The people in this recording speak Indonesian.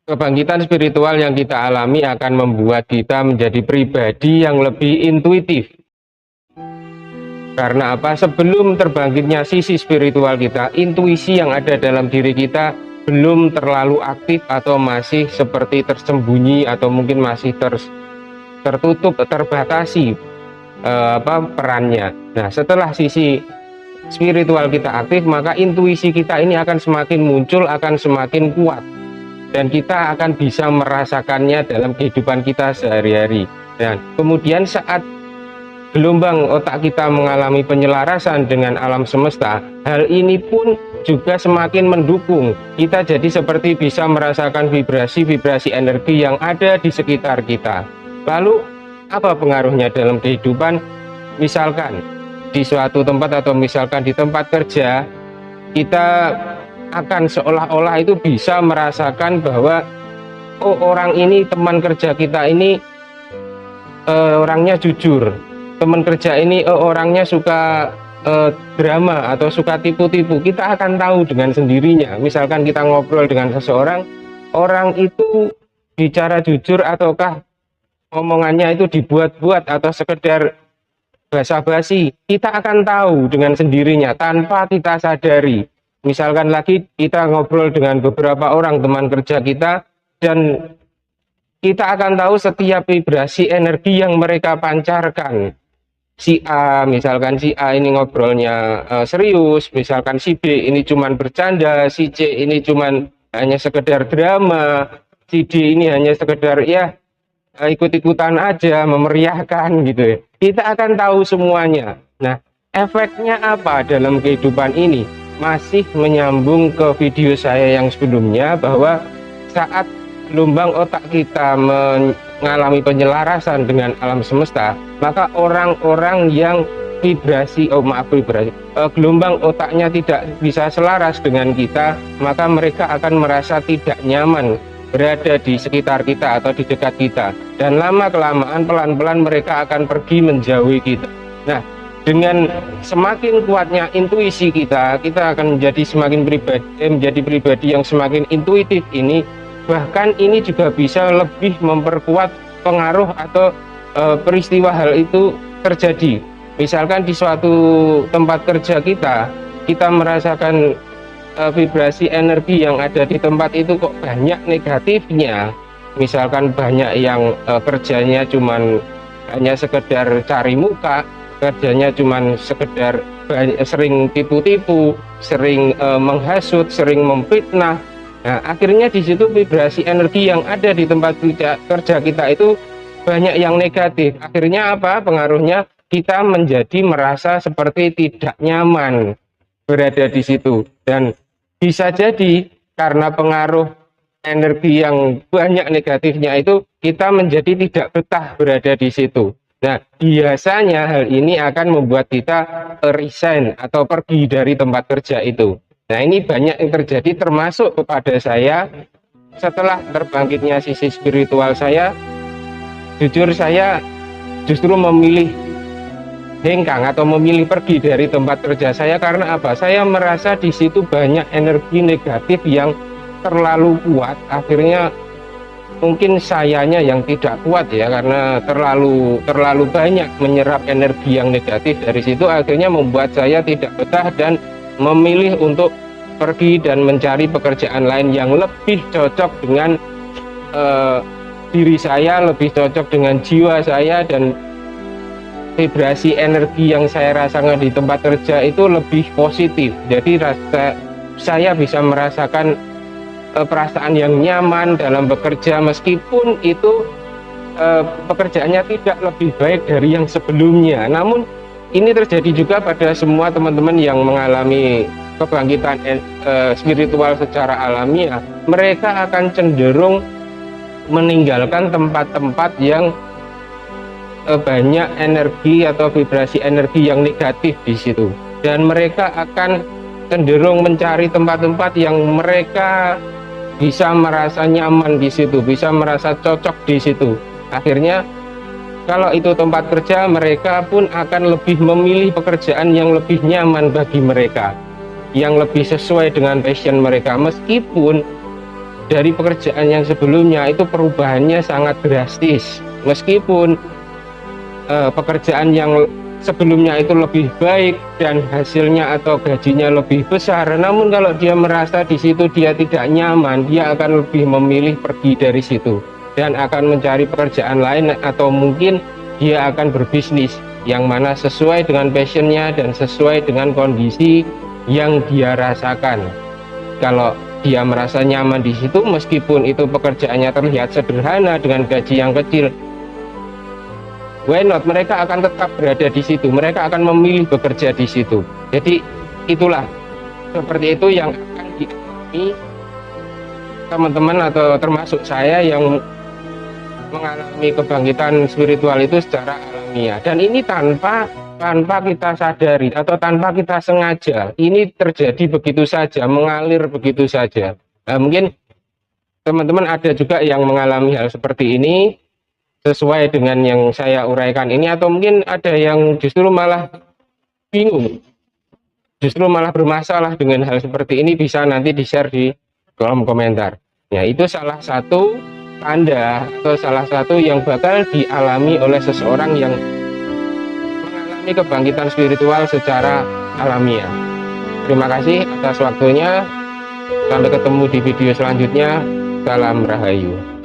Kebangkitan spiritual yang kita alami akan membuat kita menjadi pribadi yang lebih intuitif. Karena apa? Sebelum terbangkitnya sisi spiritual kita, intuisi yang ada dalam diri kita belum terlalu aktif atau masih seperti tersembunyi atau mungkin masih tertutup, terbatasi perannya. Nah, setelah sisi spiritual kita aktif, maka intuisi kita ini akan semakin muncul, akan semakin kuat, dan kita akan bisa merasakannya dalam kehidupan kita sehari-hari. Dan kemudian saat gelombang otak kita mengalami penyelarasan dengan alam semesta, hal ini pun juga semakin mendukung kita jadi seperti bisa merasakan vibrasi-vibrasi energi yang ada di sekitar kita. Lalu apa pengaruhnya dalam kehidupan? Misalkan di suatu tempat atau misalkan di tempat kerja, kita akan seolah-olah itu bisa merasakan bahwa oh, orang ini, teman kerja kita ini orangnya jujur, teman kerja ini orangnya suka drama atau suka tipu-tipu. Kita akan tahu dengan sendirinya. Misalkan kita ngobrol dengan seseorang, orang itu bicara jujur ataukah omongannya itu dibuat-buat atau sekedar basa-basi, kita akan tahu dengan sendirinya tanpa kita sadari. Misalkan lagi kita ngobrol dengan beberapa orang teman kerja kita, dan kita akan tahu setiap vibrasi energi yang mereka pancarkan. Si A, misalkan si A ini ngobrolnya serius, misalkan si B ini cuman bercanda, si C ini cuman hanya sekedar drama, si D ini hanya sekedar ya ikut-ikutan aja, memeriahkan gitu ya. Kita akan tahu semuanya. Nah, efeknya apa dalam kehidupan ini? Masih menyambung ke video saya yang sebelumnya, bahwa saat gelombang otak kita mengalami penyelarasan dengan alam semesta, maka orang-orang yang gelombang otaknya tidak bisa selaras dengan kita, maka mereka akan merasa tidak nyaman berada di sekitar kita atau di dekat kita, dan lama-kelamaan pelan-pelan mereka akan pergi menjauhi kita. Nah, dengan semakin kuatnya intuisi kita akan menjadi pribadi yang semakin intuitif ini. Bahkan ini juga bisa lebih memperkuat pengaruh atau peristiwa hal itu terjadi. Misalkan di suatu tempat kerja kita merasakan vibrasi energi yang ada di tempat itu kok banyak negatifnya. Misalkan banyak yang kerjanya cuman hanya sekedar cari muka, kerjanya cuman sekedar sering tipu-tipu, sering menghasut, sering memfitnah. Nah, akhirnya di situ vibrasi energi yang ada di tempat kerja kita itu banyak yang negatif. Akhirnya apa pengaruhnya? Kita menjadi merasa seperti tidak nyaman berada di situ, dan bisa jadi karena pengaruh energi yang banyak negatifnya itu kita menjadi tidak betah berada di situ. Nah, biasanya hal ini akan membuat kita resign atau pergi dari tempat kerja itu. Nah, ini banyak yang terjadi termasuk kepada saya. Setelah terbangkitnya sisi spiritual saya, jujur saya justru memilih hengkang atau memilih pergi dari tempat kerja saya. Karena apa? Saya merasa di situ banyak energi negatif yang terlalu kuat. Akhirnya mungkin sayanya yang tidak kuat ya, karena terlalu banyak menyerap energi yang negatif dari situ. Akhirnya membuat saya tidak betah dan memilih untuk pergi dan mencari pekerjaan lain yang lebih cocok dengan diri saya, lebih cocok dengan jiwa saya, dan vibrasi energi yang saya rasakan di tempat kerja itu lebih positif. Jadi saya bisa merasakan perasaan yang nyaman dalam bekerja, meskipun itu pekerjaannya tidak lebih baik dari yang sebelumnya. Namun ini terjadi juga pada semua teman-teman yang mengalami kebangkitan spiritual secara alamiah. Mereka akan cenderung meninggalkan tempat-tempat yang banyak energi atau vibrasi energi yang negatif di situ, dan mereka akan cenderung mencari tempat-tempat yang mereka bisa merasa nyaman di situ, bisa merasa cocok di situ. Akhirnya kalau itu tempat kerja, mereka pun akan lebih memilih pekerjaan yang lebih nyaman bagi mereka, yang lebih sesuai dengan passion mereka. Meskipun dari pekerjaan yang sebelumnya itu perubahannya sangat drastis. Meskipun pekerjaan yang sebelumnya itu lebih baik dan hasilnya atau gajinya lebih besar, namun kalau dia merasa di situ dia tidak nyaman, dia akan lebih memilih pergi dari situ dan akan mencari pekerjaan lain, atau mungkin dia akan berbisnis yang mana sesuai dengan passionnya dan sesuai dengan kondisi yang dia rasakan. Kalau dia merasa nyaman di situ, meskipun itu pekerjaannya terlihat sederhana dengan gaji yang kecil, why not, mereka akan tetap berada di situ, mereka akan memilih bekerja di situ. Jadi itulah, seperti itu yang akan dialami teman-teman atau termasuk saya yang mengalami kebangkitan spiritual itu secara alamiah. Dan ini tanpa kita sadari atau tanpa kita sengaja, ini terjadi begitu saja, mengalir begitu saja. Nah, mungkin teman-teman ada juga yang mengalami hal seperti ini sesuai dengan yang saya uraikan ini, atau mungkin ada yang justru malah bingung, justru malah bermasalah dengan hal seperti ini, bisa nanti di-share di kolom komentar. Ya, itu salah satu tanda atau salah satu yang bakal dialami oleh seseorang yang mengalami kebangkitan spiritual secara alamiah. Terima kasih atas waktunya. Sampai ketemu di video selanjutnya. Salam Rahayu.